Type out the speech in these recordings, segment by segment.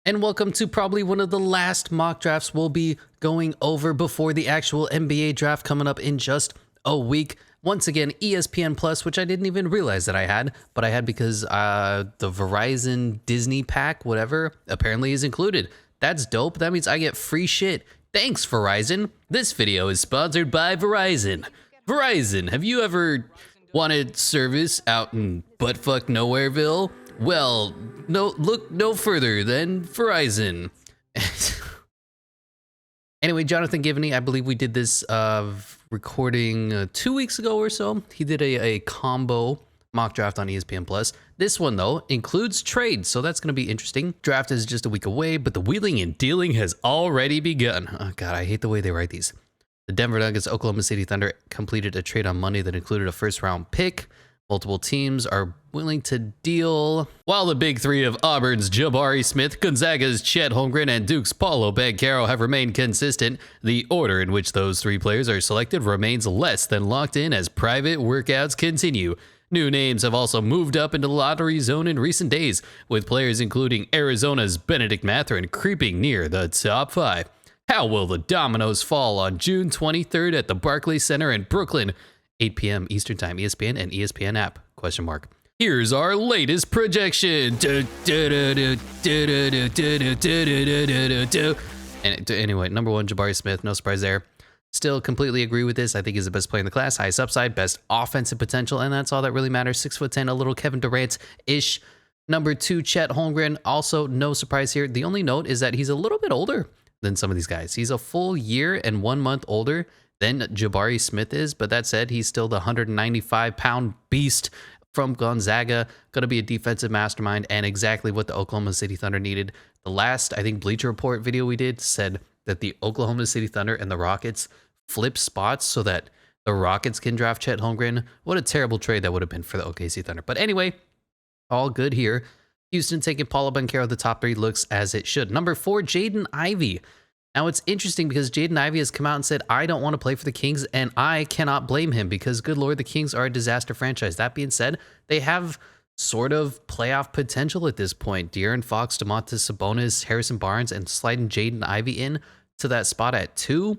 And welcome to probably one of the last mock drafts we'll be going over before the actual NBA draft coming up in just a week. Once again, ESPN Plus, which I didn't even realize that I had, but I had because the Verizon Disney pack, whatever, apparently is included. That's dope. That means I get free shit. Thanks, Verizon. This video is sponsored by Verizon. Verizon, have you ever wanted service out in buttfuck nowhereville? Well, look no further than Verizon. Anyway, Jonathan Givney, I believe we did this recording 2 weeks ago or so. He did a combo mock draft on ESPN Plus. This one, though, includes trades, so that's going to be interesting. Draft is just a week away, but the wheeling and dealing has already begun. Oh, God, I hate the way they write these. The Denver Nuggets, Oklahoma City Thunder completed a trade on Monday that included a first-round pick. Multiple teams are willing to deal. While the big three of Auburn's Jabari Smith, Gonzaga's Chet Holmgren, and Duke's Paulo Banchero have remained consistent, the order in which those three players are selected remains less than locked in as private workouts continue. New names have also moved up into the lottery zone in recent days, with players including Arizona's Benedict Mathurin creeping near the top 5. How will the dominoes fall on June 23rd at the Barclays Center in Brooklyn? 8 p.m. Eastern Time, ESPN and ESPN app, ? Here's our latest projection. And anyway, number 1, Jabari Smith, no surprise there. Still completely agree with this. I think he's the best player in the class, highest upside, best offensive potential, and that's all that really matters. 6'10", a little Kevin Durant-ish. Number 2, Chet Holmgren, also no surprise here. The only note is that he's a little bit older than some of these guys. He's a full year and 1 month older than Jabari Smith is, but that said, he's still the 195-pound beast from Gonzaga, going to be a defensive mastermind and exactly what the Oklahoma City Thunder needed. The last, I think, Bleacher Report video we did said that the Oklahoma City Thunder and the Rockets flip spots so that the Rockets can draft Chet Holmgren. What a terrible trade that would have been for the OKC Thunder. But anyway, all good here. Houston taking Paulo Banchero, the top 3 looks as it should. Number 4, Jaden Ivey. Now, it's interesting because Jaden Ivey has come out and said, I don't want to play for the Kings, and I cannot blame him because, good Lord, the Kings are a disaster franchise. That being said, they have sort of playoff potential at this point. De'Aaron Fox, Domantas Sabonis, Harrison Barnes, and sliding Jaden Ivey in to that spot at 2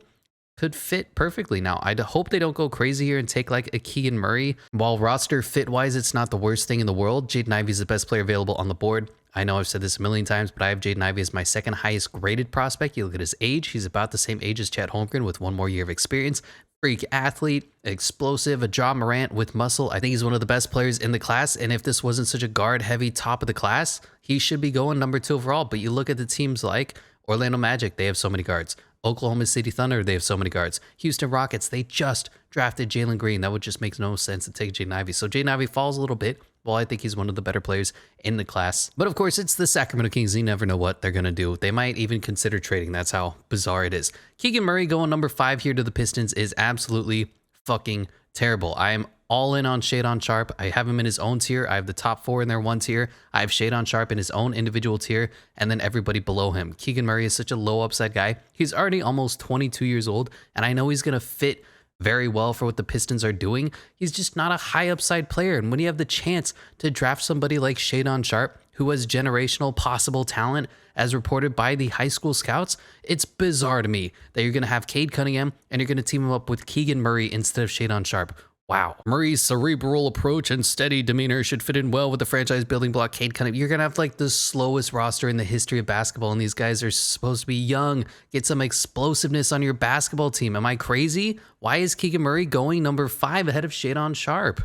could fit perfectly. Now, I hope they don't go crazy here and take like a Keegan Murray. While roster fit-wise, it's not the worst thing in the world. Jaden Ivey is the best player available on the board. I know I've said this a million times, but I have Jaden Ivey as my second highest graded prospect. You look at his age, he's about the same age as Chet Holmgren with 1 more year of experience. Freak athlete, explosive, a Ja Morant with muscle. I think he's one of the best players in the class, and if this wasn't such a guard-heavy top of the class, he should be going number 2 overall. But you look at the teams like Orlando Magic, they have so many guards. Oklahoma City Thunder, they have so many guards. Houston Rockets, they just drafted Jalen Green. That would just make no sense to take Jaden Ivey. So Jaden Ivey falls a little bit. Well, I think he's one of the better players in the class. But of course, it's the Sacramento Kings. You never know what they're going to do. They might even consider trading. That's how bizarre it is. Keegan Murray going number 5 here to the Pistons is absolutely fucking terrible. I am all in on Shadon Sharp. I have him in his own tier. I have the top 4 in their 1 tier. I have Shadon Sharp in his own individual tier, and then everybody below him. Keegan Murray is such a low upside guy. He's already almost 22 years old, and I know he's going to fit very well for what the Pistons are doing. He's just not a high upside player. And when you have the chance to draft somebody like Shadon Sharp, who has generational possible talent, as reported by the high school scouts, it's bizarre to me that you're going to have Cade Cunningham and you're going to team him up with Keegan Murray instead of Shadon Sharp. Wow. Murray's cerebral approach and steady demeanor should fit in well with the franchise building block Cade Cunningham. You're going to have like the slowest roster in the history of basketball, and these guys are supposed to be young. Get some explosiveness on your basketball team. Am I crazy? Why is Keegan Murray going number 5 ahead of Shadon Sharp?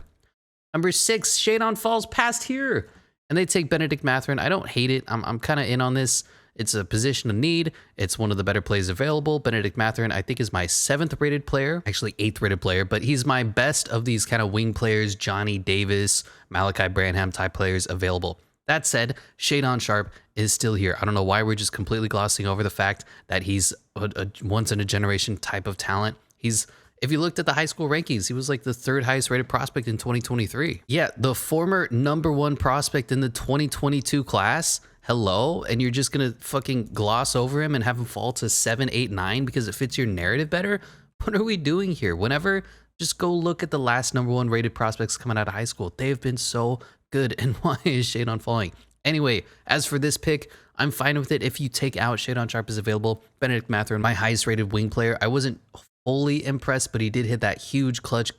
Number 6, Shadon falls past here. And they take Benedict Mathurin. I don't hate it. I'm kind of in on this. It's a position of need. It's one of the better plays available. Benedict Mathurin, I think, is my 7th rated player, actually 8th rated player, but he's my best of these kind of wing players, Johnny Davis, Malachi Branham type players available. That said, Shadon Sharp is still here. I don't know why we're just completely glossing over the fact that he's a once in a generation type of talent. If you looked at the high school rankings, he was like the 3rd highest rated prospect in 2023. Yeah, the former number 1 prospect in the 2022 class. Hello? And you're just going to fucking gloss over him and have him fall to 7, 8, 9 because it fits your narrative better? What are we doing here? Just go look at the last number 1 rated prospects coming out of high school. They've been so good. And why is Shadon falling? Anyway, as for this pick, I'm fine with it if you take out Shadon Sharp is available. Benedict Mathurin, my highest rated wing player. I wasn't fully impressed, but he did hit that huge clutch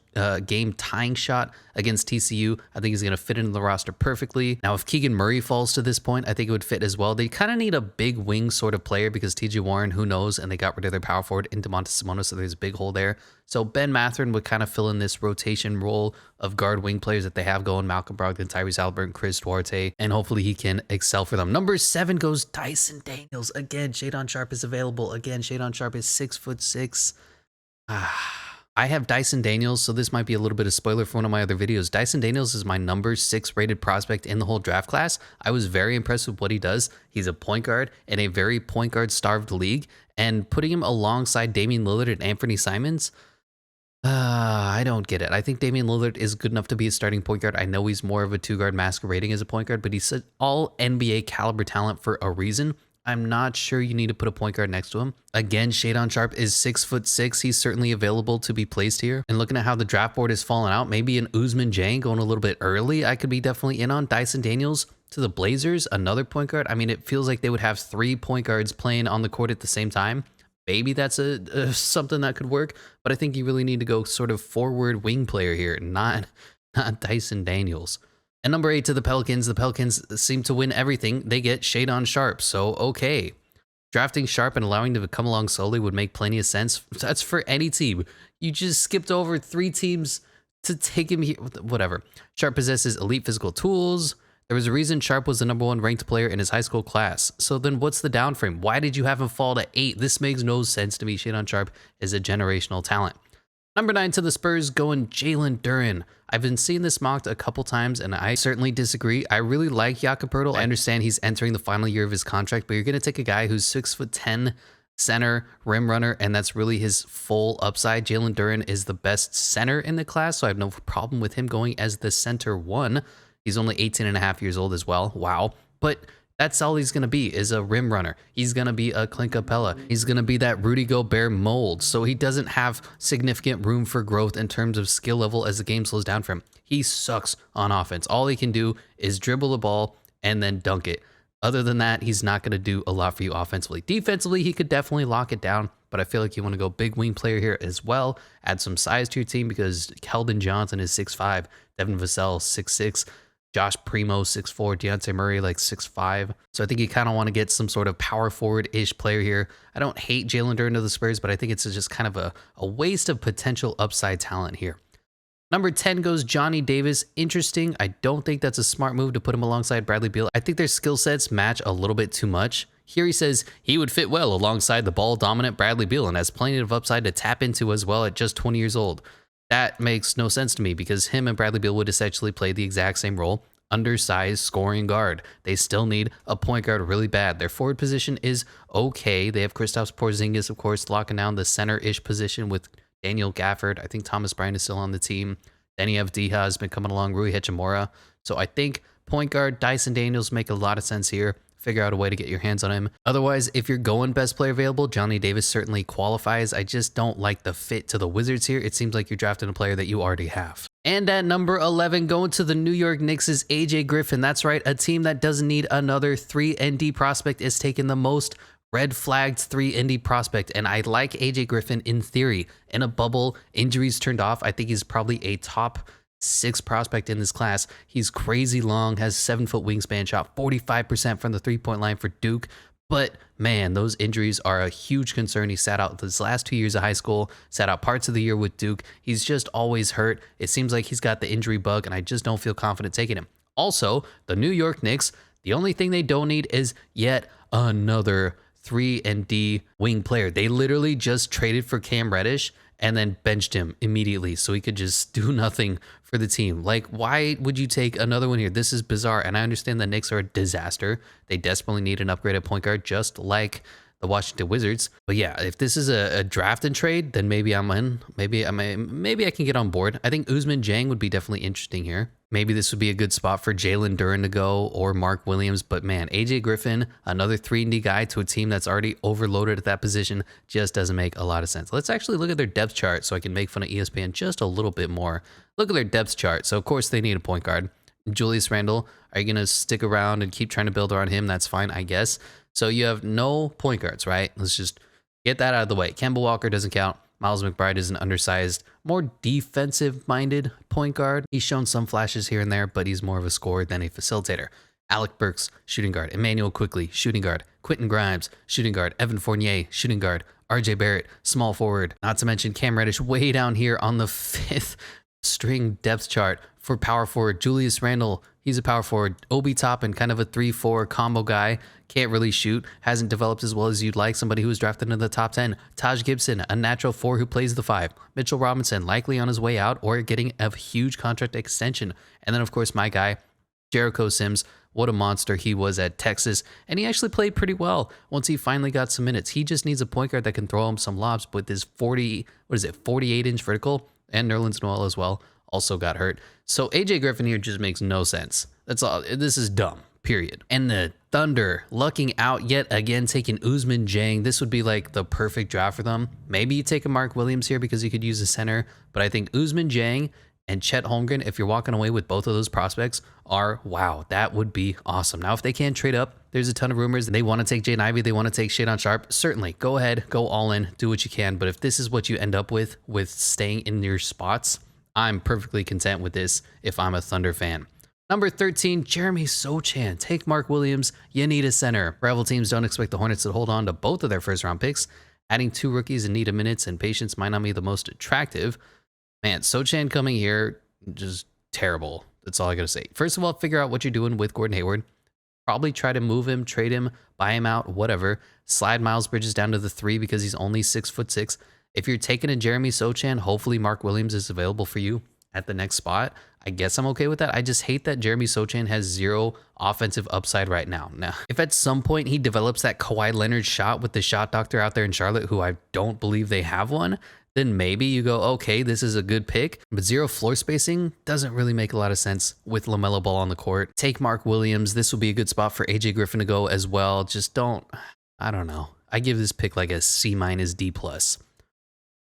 game tying shot against TCU. I think he's going to fit into the roster perfectly. Now, if Keegan Murray falls to this point, I think it would fit as well. They kind of need a big wing sort of player because TJ Warren, who knows, and they got rid of their power forward into Montes Simona, so there's a big hole there. So Ben Mathurin would kind of fill in this rotation role of guard wing players that they have going: Malcolm Brogdon, Tyrese Halliburton, Chris Duarte, and hopefully he can excel for them. Number 7 goes Dyson Daniels. Again, Shadon Sharp is available. Again, Shadon Sharp is 6'6". I have Dyson Daniels, so this might be a little bit of spoiler for one of my other videos. Dyson Daniels is my number 6 rated prospect in the whole draft class. I was very impressed with what he does. He's a point guard in a very point guard starved league, and putting him alongside Damian Lillard and Anthony Simons, I don't get it. I think Damian Lillard is good enough to be a starting point guard. I know he's more of a 2-guard masquerading as a point guard, but he's an all NBA caliber talent for a reason. I'm not sure you need to put a point guard next to him. Again, Shadon Sharp is 6'6". He's certainly available to be placed here. And looking at how the draft board has fallen out, maybe an Ousmane Dieng going a little bit early, I could be definitely in on. Dyson Daniels to the Blazers, another point guard. I mean, it feels like they would have 3 point guards playing on the court at the same time. Maybe that's something that could work, but I think you really need to go sort of forward wing player here, not Dyson Daniels. And number 8 to the Pelicans. The Pelicans seem to win everything. They get Shadon Sharp, so okay. Drafting Sharp and allowing him to come along slowly would make plenty of sense. That's for any team. You just skipped over 3 teams to take him here. Whatever. Sharp possesses elite physical tools. There was a reason Sharp was the number 1 ranked player in his high school class. So then what's the down frame? Why did you have him fall to 8? This makes no sense to me. Shadon Sharp is a generational talent. Number 9 to the Spurs, going Jalen Duren. I've been seeing this mocked a couple times, and I certainly disagree. I really like Jakob Poeltl. I understand he's entering the final year of his contract, but you're going to take a guy who's 6'10", center, rim runner, and that's really his full upside. Jalen Duren is the best center in the class, so I have no problem with him going as the center 1. He's only 18 and a half years old as well. Wow. But that's all he's going to be, is a rim runner. He's going to be a Clint Capella. He's going to be that Rudy Gobert mold. So he doesn't have significant room for growth in terms of skill level as the game slows down for him. He sucks on offense. All he can do is dribble the ball and then dunk it. Other than that, he's not going to do a lot for you offensively. Defensively, he could definitely lock it down, but I feel like you want to go big wing player here as well. Add some size to your team because Keldon Johnson is 6'5", Devin Vassell 6'6", Josh Primo 6'4", Deontay Murray like 6'5". So I think you kind of want to get some sort of power forward-ish player here. I don't hate Jalen Duren to the Spurs, but I think it's just kind of a waste of potential upside talent here. Number 10 goes Johnny Davis. Interesting. I don't think that's a smart move to put him alongside Bradley Beal. I think their skill sets match a little bit too much. Here he says he would fit well alongside the ball-dominant Bradley Beal and has plenty of upside to tap into as well at just 20 years old. That makes no sense to me because him and Bradley Beal would essentially play the exact same role, undersized scoring guard. They still need a point guard really bad. Their forward position is okay. They have Kristaps Porzingis, of course, locking down the center-ish position with Daniel Gafford. I think Thomas Bryant is still on the team. Then you have Diha has been coming along, Rui Hachimura. So I think point guard Dyson Daniels make a lot of sense here. Figure out a way to get your hands on him. Otherwise, if you're going best player available, Johnny Davis certainly qualifies. I just don't like the fit to the Wizards here. It seems like you're drafting a player that you already have. And at number 11, going to the New York Knicks is AJ Griffin. That's right, a team that doesn't need another 3-and-D prospect is taking the most red flagged 3-and-D prospect. And I like AJ Griffin in theory. In a bubble, injuries turned off. I think he's probably a top 6 prospect in this class. He's crazy long, has 7-foot wingspan, shot 45% from the 3-point line for Duke. But man, those injuries are a huge concern. He sat out his last 2 years of high school, sat out parts of the year with Duke. He's just always hurt. It seems like he's got the injury bug, and I just don't feel confident taking him. Also, the New York Knicks, the only thing they don't need is yet another 3-and-D wing player. They literally just traded for Cam Reddish and then benched him immediately so he could just do nothing for the team. Like, why would you take another one here? This is bizarre, and I understand the Knicks are a disaster. They desperately need an upgraded point guard, just like the Washington Wizards. But yeah, if this is a draft and trade, then maybe I'm in. Maybe I can get on board. I think Ousmane Dieng would be definitely interesting here. Maybe this would be a good spot for Jalen Duren to go or Mark Williams. But man, AJ Griffin, another 3-and-D guy to a team that's already overloaded at that position, just doesn't make a lot of sense. Let's actually look at their depth chart so I can make fun of ESPN just a little bit more. Look at their depth chart. So of course they need a point guard. Julius Randle, Are you going to stick around and keep trying to build around him? That's fine, I guess. So you have no point guards, right? Let's just get that out of the way. Kemba Walker doesn't count. Miles McBride is an undersized, more defensive-minded point guard. He's shown some flashes here and there, but he's more of a scorer than a facilitator. Alec Burks, shooting guard. Emmanuel Quickley, shooting guard. Quentin Grimes, shooting guard. Evan Fournier, shooting guard. RJ Barrett, small forward. Not to mention Cam Reddish way down here on the 5th string depth chart for power forward. Julius Randle, he's a power forward. Obi Toppin, kind of a 3-4 combo guy. Can't really shoot. Hasn't developed as well as you'd like. Somebody who was drafted in the top 10. Taj Gibson, a natural 4 who plays the 5. Mitchell Robinson, likely on his way out or getting a huge contract extension. And then, of course, my guy, Jericho Sims. What a monster he was at Texas. And he actually played pretty well once he finally got some minutes. He just needs a point guard that can throw him some lobs with his 48-inch vertical. And Nerlens Noel as well also got hurt. So AJ Griffin here just makes no sense. That's all. This is dumb. Period. And the Thunder lucking out yet again, taking Ousmane Dieng. This would be like the perfect draft for them. Maybe you take a Mark Williams here because you could use a center, but I think Ousmane Dieng and Chet Holmgren, if you're walking away with both of those prospects, are wow, that would be awesome. Now, if they can't trade up, there's a ton of rumors they want to take Jaden Ivey, they want to take Shadon Sharp. Certainly, go ahead, go all in, do what you can. But if this is what you end up with staying in your spots, I'm perfectly content with this if I'm a Thunder fan. Number 13, Jeremy Sochan. Take Mark Williams. You need a center. Rival teams don't expect the Hornets to hold on to both of their first-round picks. Adding 2 rookies in need of minutes and patience might not be the most attractive. Man, Sochan coming here, just terrible. That's all I got to say. First of all, figure out what you're doing with Gordon Hayward. Probably try to move him, trade him, buy him out, whatever. Slide Miles Bridges down to the 3 because he's only 6'6". If you're taking a Jeremy Sochan, hopefully Mark Williams is available for you at the next spot. I guess I'm okay with that. I just hate that Jeremy Sochan has 0 offensive upside right now. Now, if at some point he develops that Kawhi Leonard shot with the shot doctor out there in Charlotte, who I don't believe they have one, then maybe you go, okay, this is a good pick. But 0 floor spacing doesn't really make a lot of sense with LaMelo Ball on the court. Take Mark Williams. This will be a good spot for AJ Griffin to go as well. Just I don't know. I give this pick like a C- D+.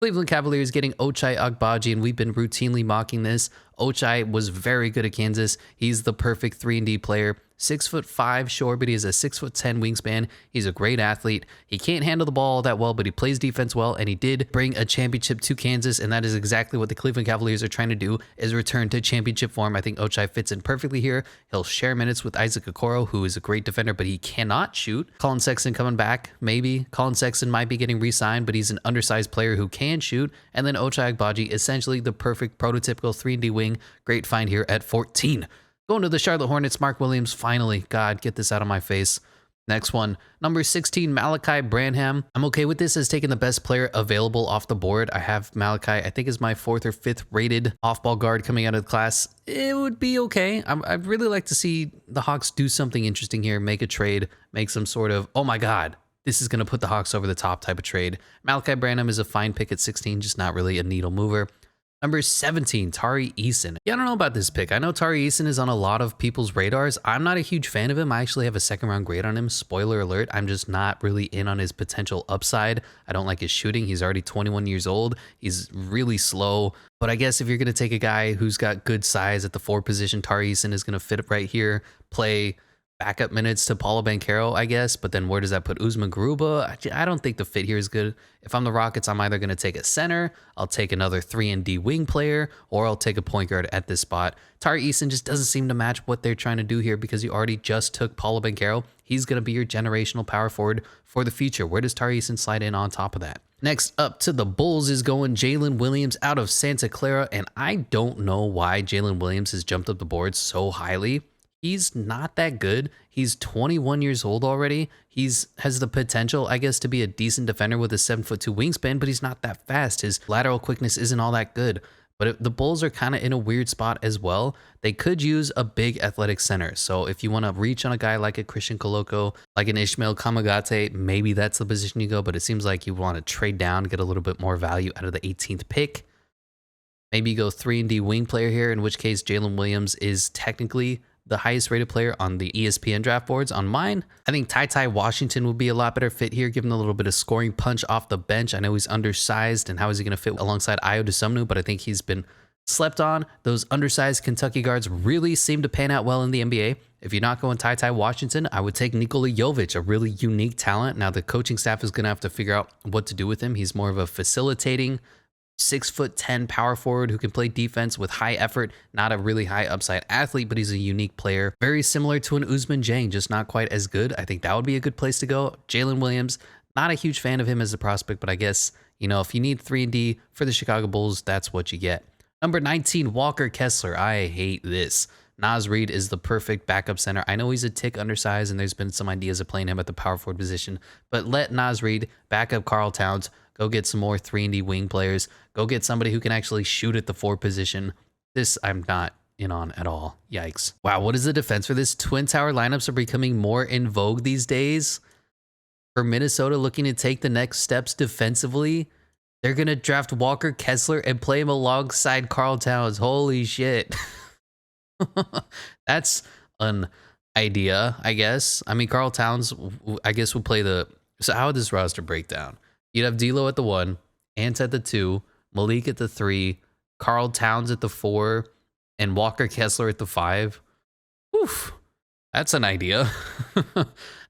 Cleveland Cavaliers getting Ochai Agbaji, and we've been routinely mocking this. Ochai was very good at Kansas. He's the perfect 3-and-D player. 6'5" short, but he has a 6'10" wingspan. He's a great athlete. He can't handle the ball that well, but he plays defense well, and he did bring a championship to Kansas, and that is exactly what the Cleveland Cavaliers are trying to do, is return to championship form. I think Ochai fits in perfectly here. He'll share minutes with Isaac Okoro, who is a great defender, but he cannot shoot. Colin Sexton coming back, maybe. Colin Sexton might be getting re-signed, but he's an undersized player who can shoot. And then Ochai Agbaji, essentially the perfect prototypical 3-and-D wing. Great find here at 14. Going to the Charlotte Hornets, Mark Williams, finally. God, get this out of my face. Next one, number 16, Malachi Branham. I'm okay with this as taking the best player available off the board. I have Malachi, I think is my 4th or 5th rated off-ball guard coming out of the class. It would be okay. I'd really like to see the Hawks do something interesting here, make a trade, make some sort of, oh my God, this is going to put the Hawks over the top type of trade. Malachi Branham is a fine pick at 16, just not really a needle mover. Number 17, Tari Eason. Yeah, I don't know about this pick. I know Tari Eason is on a lot of people's radars. I'm not a huge fan of him. I actually have a 2nd-round grade on him. Spoiler alert, I'm just not really in on his potential upside. I don't like his shooting. He's already 21 years old. He's really slow. But I guess if you're going to take a guy who's got good size at the 4 position, Tari Eason is going to fit right here, play backup minutes to Paulo Banchero, I guess, but then where does that put Usman Garuba? I don't think the fit here is good. If I'm the Rockets, I'm either going to take a center, I'll take another 3-and-D wing player, or I'll take a point guard at this spot. Tari Eason just doesn't seem to match what they're trying to do here because you already just took Paulo Banchero. He's going to be your generational power forward for the future. Where does Tari Eason slide in on top of that? Next up to the Bulls is going Jalen Williams out of Santa Clara, and I don't know why Jalen Williams has jumped up the board so highly. He's not that good. He's 21 years old already. Has the potential, I guess, to be a decent defender with a 7'2" wingspan, but he's not that fast. His lateral quickness isn't all that good. But the Bulls are kind of in a weird spot as well. They could use a big athletic center. So if you want to reach on a guy like a Christian Coloco, like an Ishmael Kamagate, maybe that's the position you go. But it seems like you want to trade down, get a little bit more value out of the 18th pick. Maybe you go 3-and-D wing player here, in which case Jalen Williams is technically the highest rated player on the ESPN draft boards. On mine, I think Ty Washington would be a lot better fit here, given a little bit of scoring punch off the bench. I know he's undersized, and how is he going to fit alongside Ayo Dosunmu, but I think he's been slept on. Those undersized Kentucky guards really seem to pan out well in the NBA. If you're not going Ty Washington, I would take Nikola Jovic, a really unique talent. Now the coaching staff is going to have to figure out what to do with him. He's more of a facilitating 6'10" power forward who can play defense with high effort, not a really high upside athlete, but he's a unique player. Very similar to an Usman Jang, just not quite as good. I think that would be a good place to go. Jalen Williams, not a huge fan of him as a prospect, but I guess, you know, if you need 3-and-D for the Chicago Bulls, that's what you get. Number 19, Walker Kessler. I hate this. Naz Reid is the perfect backup center. I know he's a tick undersized, and there's been some ideas of playing him at the power forward position, but let Naz Reid back up Karl Towns. Go get some more 3-and-D wing players. Go get somebody who can actually shoot at the 4 position. This I'm not in on at all. Yikes. Wow, what is the defense for this? Twin tower lineups are becoming more in vogue these days. For Minnesota looking to take the next steps defensively, they're going to draft Walker Kessler and play him alongside Karl Towns. Holy shit. That's an idea, I guess. I mean, Karl Towns, I guess, will play the... So how would this roster break down? You'd have D'Lo at the 1, Ant at the 2, Malik at the 3, Karl Towns at the 4, and Walker Kessler at the 5. Oof, that's an idea.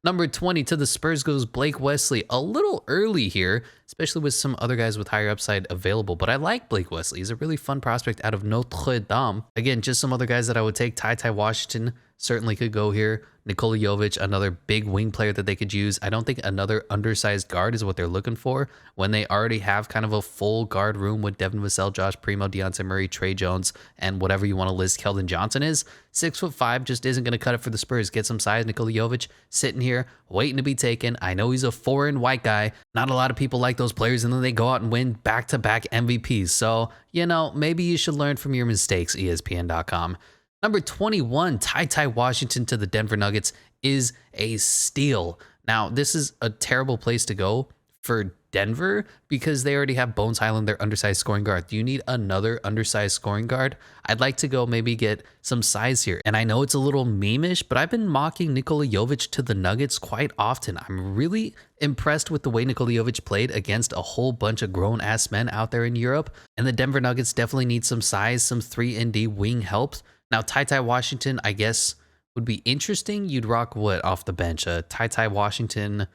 Number 20 to the Spurs goes Blake Wesley. A little early here, especially with some other guys with higher upside available. But I like Blake Wesley. He's a really fun prospect out of Notre Dame. Again, just some other guys that I would take. Ty Washington certainly could go here. Nikola Jovic, another big wing player that they could use. I don't think another undersized guard is what they're looking for when they already have kind of a full guard room with Devin Vassell, Josh Primo, Deontay Murray, Trey Jones, and whatever you want to list Keldon Johnson is. 6'5" just isn't going to cut it for the Spurs. Get some size. Nikola Jovic sitting here waiting to be taken. I know he's a foreign white guy. Not a lot of people like those players, and then they go out and win back-to-back MVPs. So, you know, maybe you should learn from your mistakes, ESPN.com. Number 21, Ty Washington to the Denver Nuggets is a steal. Now, this is a terrible place to go for Denver because they already have Bones Highland, their undersized scoring guard. Do you need another undersized scoring guard? I'd like to go maybe get some size here. And I know it's a little meme-ish, but I've been mocking Nikola Jovic to the Nuggets quite often. I'm really impressed with the way Nikola Jovic played against a whole bunch of grown-ass men out there in Europe. And the Denver Nuggets definitely need some size, some 3-and-D wing help. Now, Ty Washington, I guess, would be interesting. You'd rock what off the bench? Ty Washington,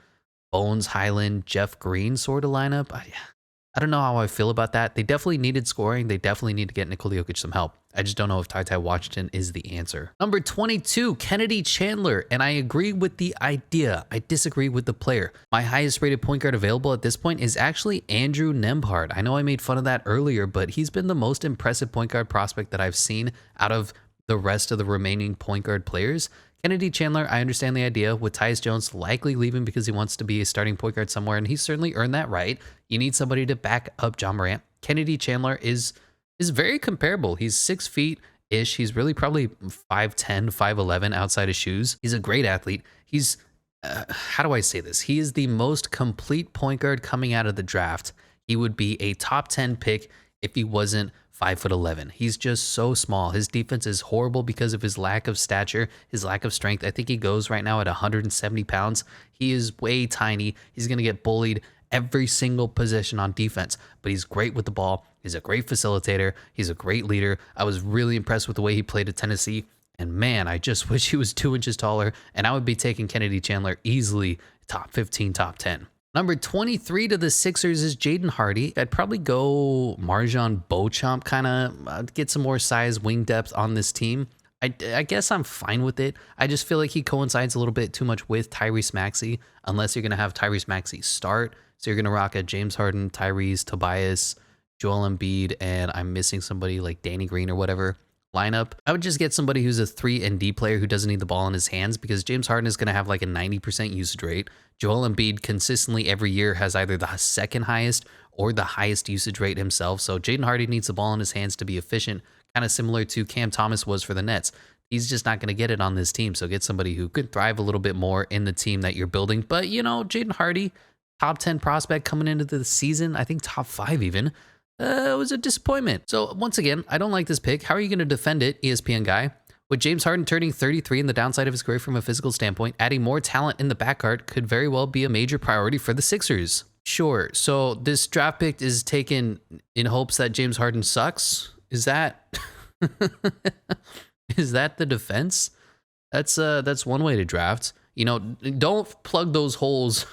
Bones Highland, Jeff Green sort of lineup. I don't know how I feel about that. They definitely needed scoring. They definitely need to get Nikola Jokic some help. I just don't know if Ty Washington is the answer. Number 22, Kennedy Chandler. And I agree with the idea. I disagree with the player. My highest rated point guard available at this point is actually Andrew Nembhard. I know I made fun of that earlier, but he's been the most impressive point guard prospect that I've seen out of the rest of the remaining point guard players. Kennedy Chandler, I understand the idea with Tyus Jones likely leaving because he wants to be a starting point guard somewhere, and he's certainly earned that right. You need somebody to back up John Morant. Kennedy Chandler is very comparable. He's 6 feet-ish. He's really probably 5'10", 5'11" outside of shoes. He's a great athlete. He's, how do I say this? He is the most complete point guard coming out of the draft. He would be a top 10 pick if he wasn't 5'11". He's just so small. His defense is horrible because of his lack of stature, his lack of strength. I think he goes right now at 170 pounds. He is way tiny. He's going to get bullied every single possession on defense, but he's great with the ball. He's a great facilitator. He's a great leader. I was really impressed with the way he played at Tennessee. And man, I just wish he was 2 inches taller, and I would be taking Kennedy Chandler easily top 15, top 10. Number 23 to the Sixers is Jaden Hardy. I'd probably go Marjon Beauchamp, kind of get some more size, wing depth on this team. I guess I'm fine with it. I just feel like he coincides a little bit too much with Tyrese Maxey, unless you're going to have Tyrese Maxey start. So you're going to rock a James Harden, Tyrese, Tobias, Joel Embiid, and I'm missing somebody like Danny Green or whatever lineup. I would just get somebody who's a 3-and-D player who doesn't need the ball in his hands, because James Harden is going to have like a 90% usage rate. Joel Embiid consistently every year has either the second highest or the highest usage rate himself. So Jaden Hardy needs the ball in his hands to be efficient, kind of similar to Cam Thomas was for the Nets. He's just not going to get it on this team. So get somebody who could thrive a little bit more in the team that you're building. But, you know, Jaden Hardy, top 10 prospect coming into the season, I think top 5 even. It was a disappointment. So once again, I don't like this pick. How are you going to defend it, ESPN guy? With James Harden turning 33 and the downside of his career from a physical standpoint, adding more talent in the backcourt could very well be a major priority for the Sixers. Sure. So this draft pick is taken in hopes that James Harden sucks. Is that is that the defense? That's one way to draft. You know, don't plug those holes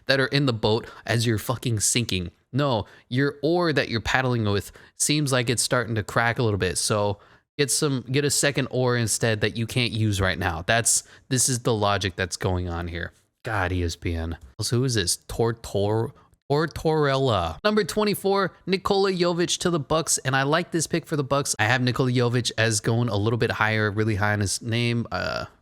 that are in the boat as you're fucking sinking. No, your oar that you're paddling with seems like it's starting to crack a little bit. So get a second oar instead that you can't use right now. This is the logic that's going on here. God, ESPN. So who is this? Tortorella. Number 24, Nikola Jovic to the Bucks, and I like this pick for the Bucks. I have Nikola Jovic as going a little bit higher, really high on his name,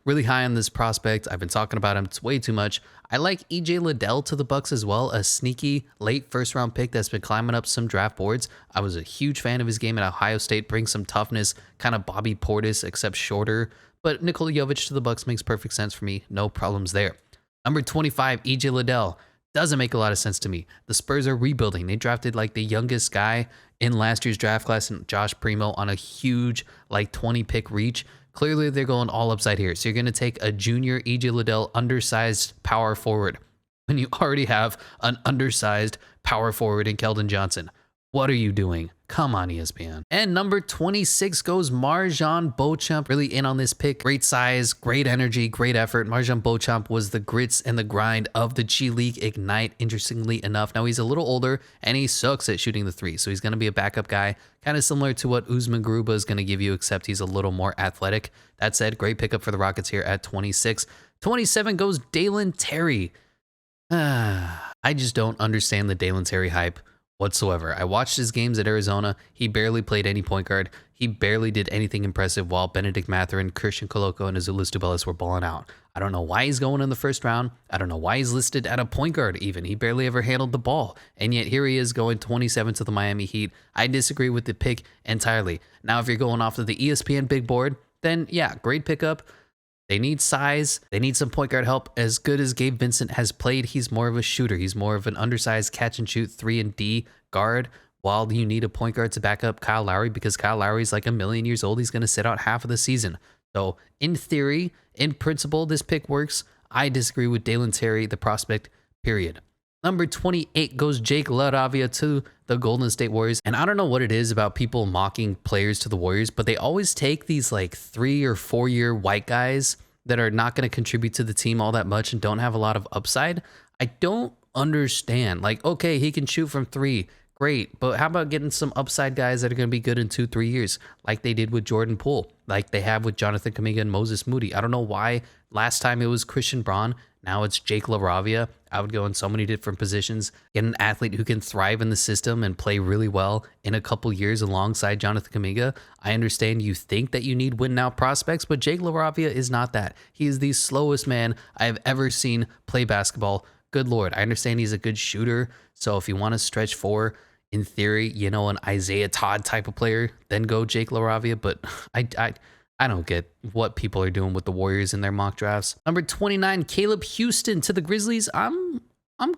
really high on this prospect. I've been talking about him. It's way too much. I like EJ Liddell to the Bucks as well, a sneaky late first-round pick that's been climbing up some draft boards. I was a huge fan of his game at Ohio State, brings some toughness, kind of Bobby Portis, except shorter. But Nikola Jovic to the Bucks makes perfect sense for me. No problems there. Number 25, EJ Liddell. Doesn't make a lot of sense to me. The Spurs are rebuilding. They drafted like the youngest guy in last year's draft class, and Josh Primo, on a huge like 20 pick reach. Clearly they're going all upside here. So you're going to take a junior EJ Liddell undersized power forward when you already have an undersized power forward in Keldon Johnson. What are you doing? Come on, ESPN. And number 26 goes MarJon Beauchamp. Really in on this pick. Great size, great energy, great effort. MarJon Beauchamp was the grits and the grind of the G League Ignite, interestingly enough. Now he's a little older and he sucks at shooting the three. So he's going to be a backup guy, kind of similar to what Usman Garuba is going to give you, except he's a little more athletic. That said, great pickup for the Rockets here at 26. 27 goes Dalen Terry. I just don't understand the Dalen Terry hype whatsoever. I watched his games at Arizona. He barely played any point guard. He barely did anything impressive while Benedict Mathurin, Christian Koloko, and Azuolas Tubelis were balling out. I don't know why he's going in the first round. I don't know why he's listed at a point guard even. He barely ever handled the ball. And yet here he is going 27 to the Miami Heat. I disagree with the pick entirely. Now, if you're going off of the ESPN big board, then yeah, great pickup. They need size. They need some point guard help. As good as Gabe Vincent has played, he's more of a shooter. He's more of an undersized catch and shoot 3-and-D guard, while you need a point guard to back up Kyle Lowry, because Kyle Lowry is like a million years old. He's going to sit out half of the season. So in theory, in principle, this pick works. I disagree with Dalen Terry, the prospect, period. Number 28 goes Jake LaRavia to the Golden State Warriors. And I don't know what it is about people mocking players to the Warriors, but they always take these like 3 or 4 year white guys that are not going to contribute to the team all that much and don't have a lot of upside. I don't understand. Like, okay, he can shoot from 3. Great. But how about getting some upside guys that are going to be good in 2-3 years, like they did with Jordan Poole, like they have with Jonathan Kuminga and Moses Moody? I don't know why last time it was Christian Braun. Now it's Jake LaRavia. I would go in so many different positions. Get an athlete who can thrive in the system and play really well in a couple years alongside Jonathan Kuminga. I understand you think that you need win-now prospects, but Jake LaRavia is not that. He is the slowest man I have ever seen play basketball. Good Lord. I understand he's a good shooter. So if you want to stretch for, in theory, you know, an Isaiah Todd type of player, then go Jake LaRavia. But I don't get what people are doing with the Warriors in their mock drafts. Number 29, Caleb Houston to the Grizzlies. I'm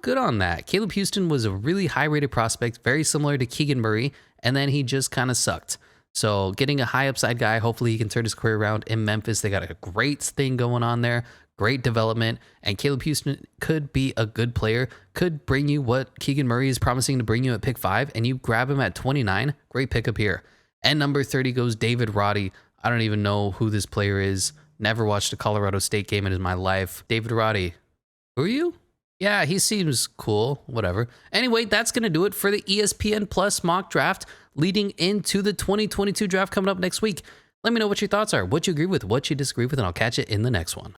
good on that. Caleb Houston was a really high-rated prospect, very similar to Keegan Murray, and then he just kind of sucked. So getting a high upside guy, hopefully he can turn his career around in Memphis. They got a great thing going on there, great development, and Caleb Houston could be a good player, could bring you what Keegan Murray is promising to bring you at pick 5, and you grab him at 29. Great pickup here. And number 30 goes David Roddy. I don't even know who this player is. Never watched a Colorado State game in my life. David Roddy. Who are you? Yeah, he seems cool. Whatever. Anyway, that's going to do it for the ESPN Plus mock draft leading into the 2022 draft coming up next week. Let me know what your thoughts are, what you agree with, what you disagree with, and I'll catch you in the next one.